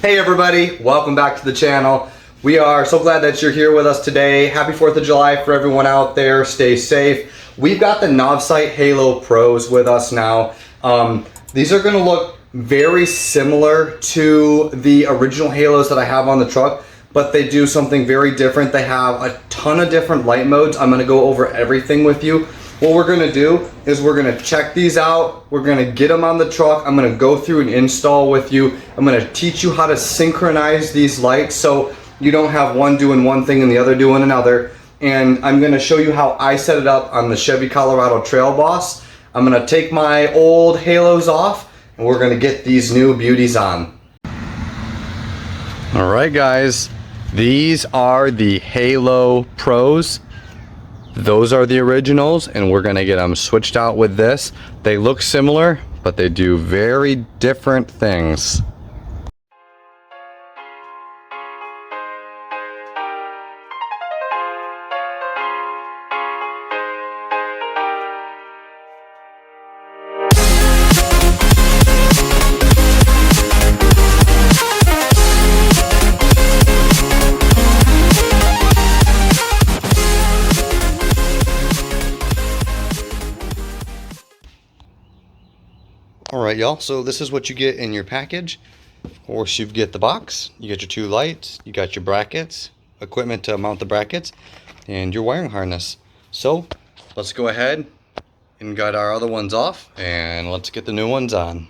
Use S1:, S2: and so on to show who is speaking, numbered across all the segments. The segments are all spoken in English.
S1: Hey everybody, welcome back to the channel. We are so glad that you're here with us today. Happy 4th of July for everyone out there. Stay safe. We've got the Novsight Halo Pros with us now. These are going to look very similar to the original Halos that I have on the truck, but they do something very different. They have a ton of different light modes. I'm going to go over everything with you. What we're going to do is we're going to check these out. We're going to get them on the truck. I'm going to go through and install with you. I'm going to teach you how to synchronize these lights so you don't have one doing one thing and the other doing another. And I'm going to show you how I set it up on the Chevy Colorado Trail Boss. I'm going to take my old Halos off and we're going to get these new beauties on. All right guys, these are the Halo Pros. Those are the originals, and we're gonna get them switched out with this. They look similar, but they do very different things. Alright y'all, so this is what you get in your package. Of course you get the box, you get your two lights, you got your brackets, equipment to mount the brackets, and your wiring harness. So let's go ahead and get our other ones off and let's get the new ones on.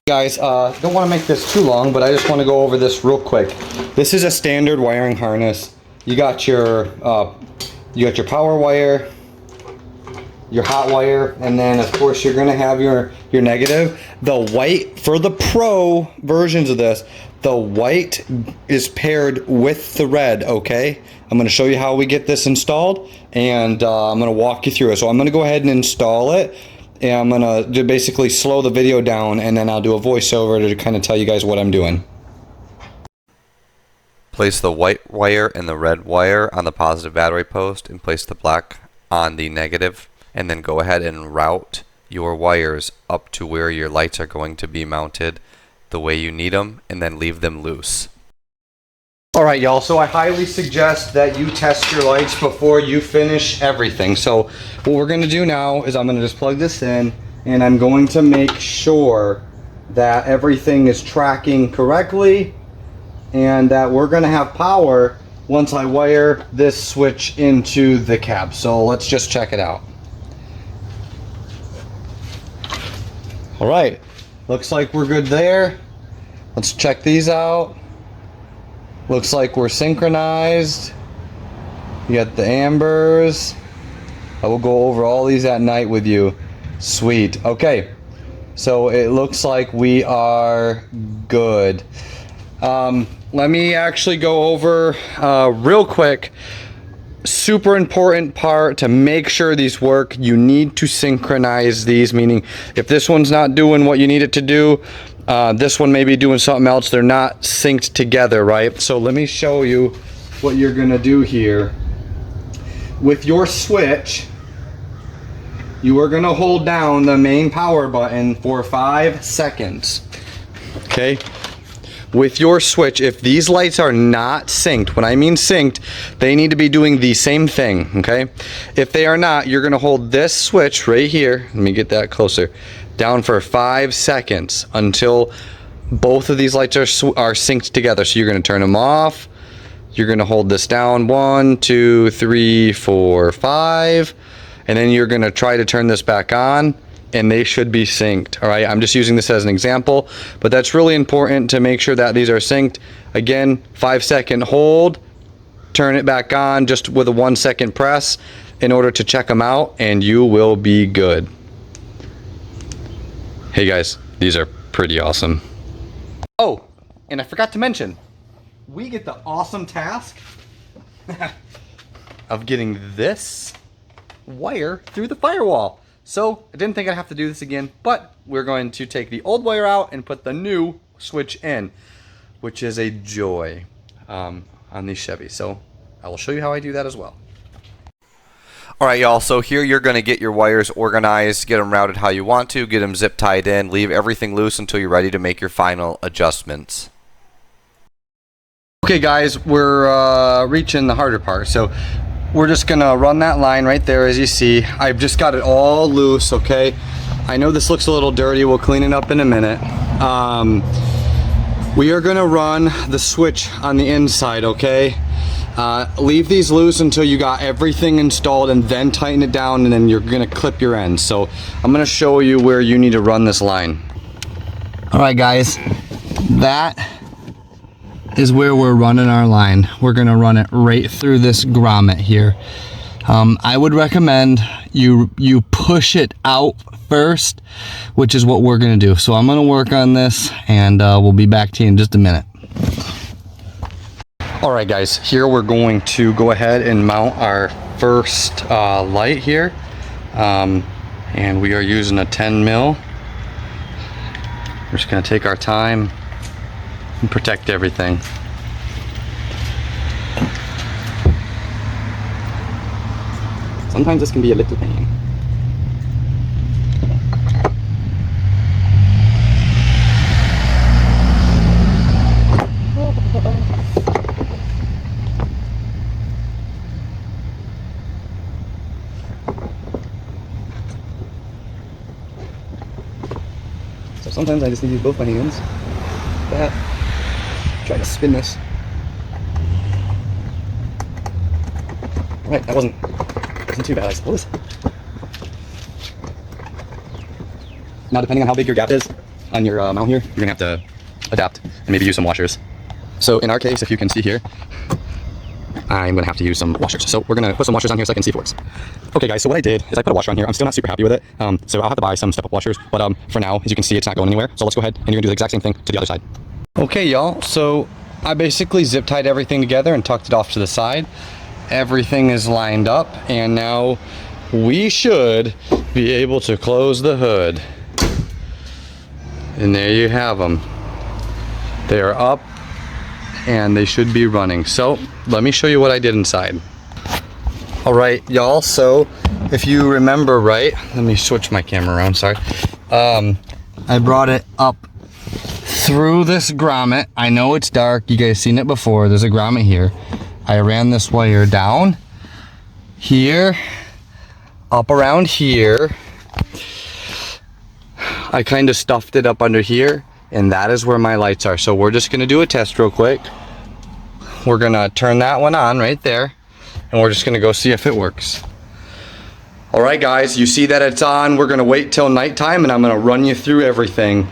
S1: Guys, don't want to make this too long, but I just want to go over this real quick. This is a standard wiring harness. You got your power wire, your hot wire, and then of course you're gonna have your negative. The white, for the pro versions of this, the white is paired with the red, okay? I'm gonna show you how we get this installed, and I'm gonna walk you through it. So I'm gonna go ahead and install it. And I'm gonna basically slow the video down, and then I'll do a voiceover to kind of tell you guys what I'm doing.
S2: Place the white wire and the red wire on the positive battery post and place the black on the negative, and then go ahead and route your wires up to where your lights are going to be mounted the way you need them, and then leave them loose.
S1: Alright y'all, so I highly suggest that you test your lights before you finish everything. So what we're going to do now is I'm going to just plug this in, and I'm going to make sure that everything is tracking correctly and that we're going to have power once I wire this switch into the cab. So let's just check it out. Alright, looks like we're good there. Let's check these out. Looks like we're synchronized. You got the ambers. I will go over all these at night with you. Sweet. Okay. So it looks like we are good. Let me actually go over real quick. Super important part to make sure these work. You need to synchronize these, meaning if this one's not doing what you need it to do, this one may be doing something else. They're not synced together, right? So let me show you what you're gonna do here. With your switch, you are gonna hold down the main power button for 5 seconds. Okay? With your switch, if these lights are not synced, when I mean synced, they need to be doing the same thing, okay? If they are not, you're gonna hold this switch right here, let me get that closer, down for 5 seconds until both of these lights are synced together. So you're gonna turn them off, you're gonna hold this down, 1, 2, 3, 4, 5, and then you're gonna try to turn this back on, and they should be synced. All right, I'm just using this as an example, but that's really important to make sure that these are synced. Again, 5-second hold, turn it back on just with a 1-second press in order to check them out, and you will be good. Hey guys, these are pretty awesome. Oh, and I forgot to mention, we get the awesome task of getting this wire through the firewall. So I didn't think I'd have to do this again, but we're going to take the old wire out and put the new switch in, which is a joy on these Chevy. So I will show you how I do that as well.
S2: All right, y'all, so here you're going to get your wires organized, get them routed how you want to, get them zip tied in, leave everything loose until you're ready to make your final adjustments.
S1: Okay guys, we're reaching the harder part. So we're just gonna run that line right there. As you see, I've just got it all loose, okay? I know this looks a little dirty, we'll clean it up in a minute. We are gonna run the switch on the inside, okay? Leave these loose until you got everything installed and then tighten it down, and then you're gonna clip your ends. So I'm gonna show you where you need to run this line. All right guys, that is where we're running our line. We're gonna run it right through this grommet here. I would recommend you push it out first, which is what we're gonna do. So I'm gonna work on this, and we'll be back to you in just a minute. All right guys, here we're going to go ahead and mount our first light here. And we are using a 10 mil. We're just gonna take our time and protect everything. Sometimes this can be a little pain. So sometimes I just need to use both my hands. That. Try to spin this. Right, that wasn't too bad, I suppose. Now, depending on how big your gap is on your mount here, you're gonna have to adapt and maybe use some washers. So in our case, if you can see here, I'm gonna have to use some washers. So we're gonna put some washers on here so I can see if it works. Okay guys, so what I did is I put a washer on here. I'm still not super happy with it. So I'll have to buy some step-up washers, but for now, as you can see, it's not going anywhere. So let's go ahead and you're gonna do the exact same thing to the other side. Okay y'all, so I basically zip tied everything together and tucked it off to the side. Everything is lined up, and now we should be able to close the hood. And there you have them. They are up and they should be running. So let me show you what I did inside. All right y'all, so if you remember right, let me switch my camera around, sorry. I brought it up through this grommet. I know it's dark, you guys seen it before. There's a grommet here. I ran this wire down here, up around here. I kind of stuffed it up under here, and that is where my lights are. So we're just gonna do a test real quick. We're gonna turn that one on right there, and we're just gonna go see if it works. All right guys, you see that it's on. We're gonna wait till nighttime, and I'm gonna run you through everything.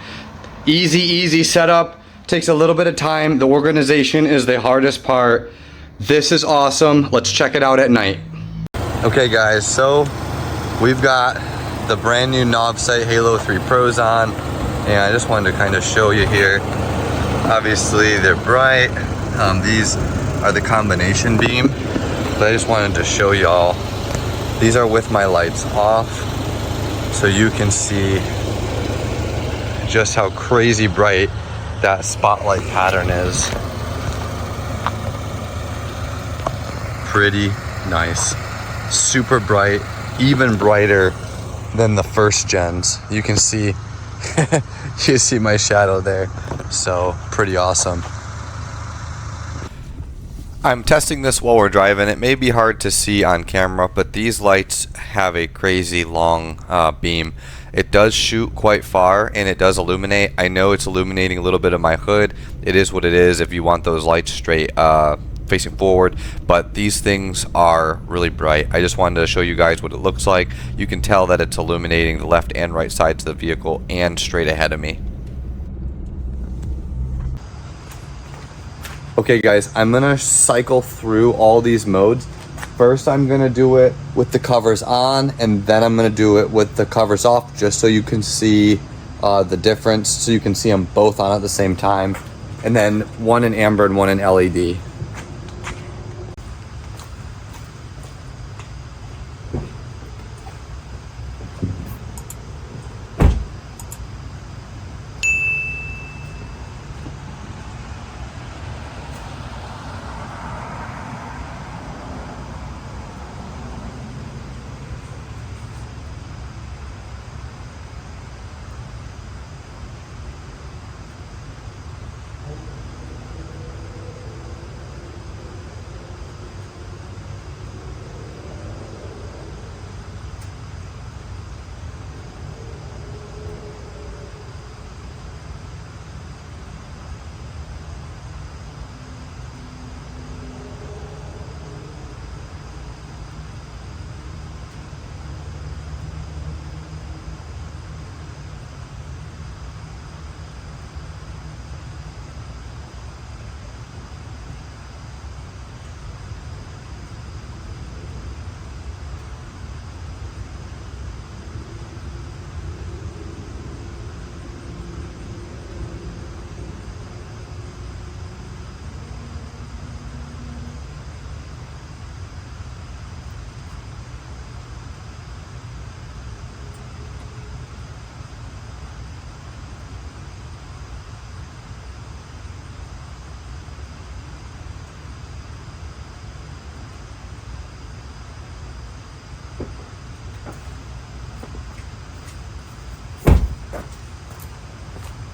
S1: Easy setup, takes a little bit of time. The organization is the hardest part. This is awesome. Let's check it out at night. Okay guys, so we've got the brand new Novsight Halo 3 Pros on, and I just wanted to kind of show you here. Obviously they're bright. These are the combination beam, but I just wanted to show y'all. These are with my lights off, so you can see just how crazy bright that spotlight pattern is. Pretty nice, super bright, even brighter than the first gens. You can see, you see my shadow there, so pretty awesome.
S2: I'm testing this while we're driving. It may be hard to see on camera, but these lights have a crazy long beam. It does shoot quite far, and it does illuminate. I know it's illuminating a little bit of my hood. It is what it is if you want those lights straight facing forward, but these things are really bright. I just wanted to show you guys what it looks like. You can tell that it's illuminating the left and right sides of the vehicle and straight ahead of me.
S1: Okay guys, I'm gonna cycle through all these modes. First I'm gonna do it with the covers on, and then I'm gonna do it with the covers off, just so you can see the difference so you can see them both on at the same time. And then one in amber and one in LED.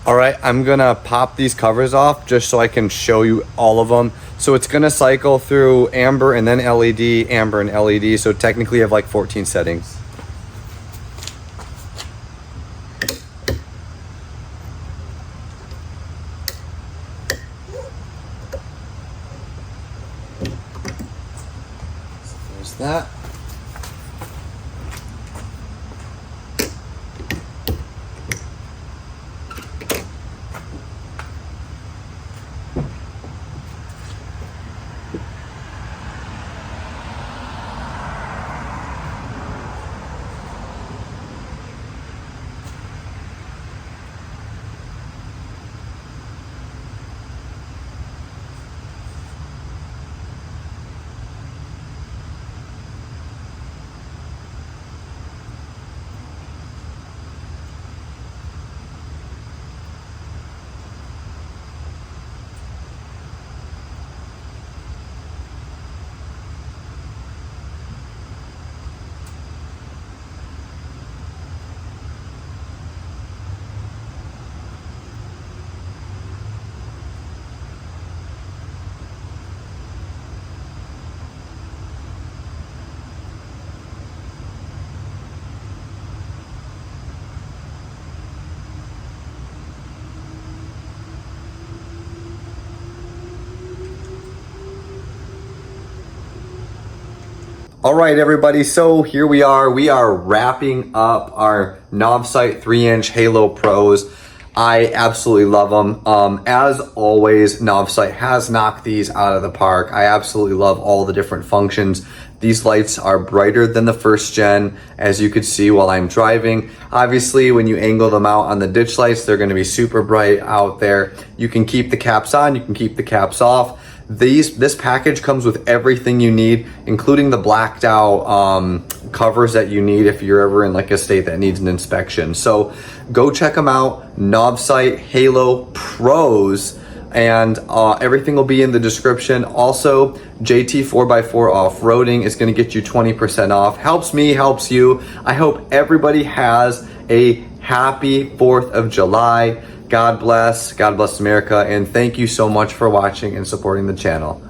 S1: All right, I'm gonna pop these covers off just so I can show you all of them. So it's gonna cycle through amber and then LED, amber and LED. So technically you have like 14 settings. There's that. All right, everybody, so here we are. We are wrapping up our Novsight 3-inch Halo Pros. I absolutely love them. As always, Novsight has knocked these out of the park. I absolutely love all the different functions. These lights are brighter than the first gen, as you could see while I'm driving. Obviously, when you angle them out on the ditch lights, they're gonna be super bright out there. You can keep the caps on, you can keep the caps off. This package comes with everything you need, including the blacked out covers that you need if you're ever in like a state that needs an inspection. So go check them out, Novsight Halo Pros, and everything will be in the description. Also, JT 4x4 off-roading is going to get you 20% off. Helps me, helps you. I hope everybody has a happy 4th of July. God bless America, and thank you so much for watching and supporting the channel.